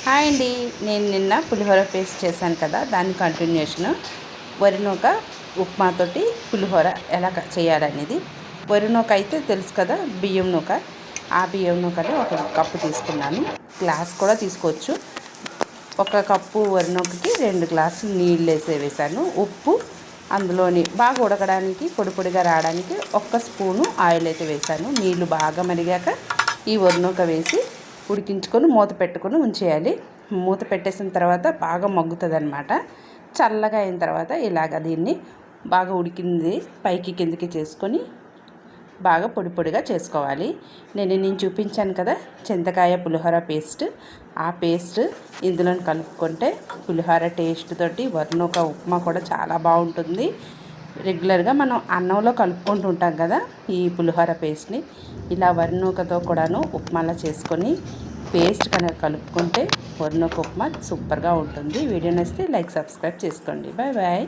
Hi అండి. నేను నిన్న పులిహోర పేస్ట్ చేశాను కదా, దాని కంటిన్యూషన్ వరినూక ఉప్మాతోటి పులిహోర ఎలా చేయాలనేది. వరినూక అయితే తెలుసు కదా, బియ్యం నూక. ఆ బియ్యం నూకని ఒక కప్పు తీసుకున్నాను. గ్లాస్ కూడా తీసుకోవచ్చు. ఒక కప్పు వరినూకకి 2 గ్లాసులు నీళ్ళు వేసాను. ఉప్పు, అందులోని బాగా ఉడకడానికి పొడి పొడిగా రావడానికి 1 స్పూను ఆయిల్ అయితే వేసాను. నీళ్ళు బాగా మరిగాక ఈ వరినూక వేసి ఉడికించుకొని మూత పెట్టుకొని ఉంచేయాలి. మూత పెట్టేసిన తర్వాత బాగా మగ్గుతుంది అనమాట. చల్లగా అయిన తర్వాత ఇలాగ దీన్ని బాగా ఉడికింది పైకి కిందకి చేసుకొని బాగా పొడి పొడిగా చేసుకోవాలి. నేను చూపించాను కదా చింతకాయ పులిహోర పేస్ట్, ఆ పేస్ట్ ఇందులో కలుపుకుంటే పులిహోర టేస్ట్ తోటి వరినూక ఉప్మా కూడా చాలా బాగుంటుంది. రెగ్యులర్గా మనం అన్నంలో కలుపుకుంటూ ఉంటాం కదా ఈ పులిహోర పేస్ట్ని. ఇలా వరినూకతో కూడాను ఉప్మాలా చేసుకొని పేస్ట్ కనుక కలుపుకుంటే వరినూక ఉప్మా సూపర్గా ఉంటుంది. వీడియో నచ్చితే లైక్, సబ్స్క్రైబ్ చేసుకోండి. Bye bye.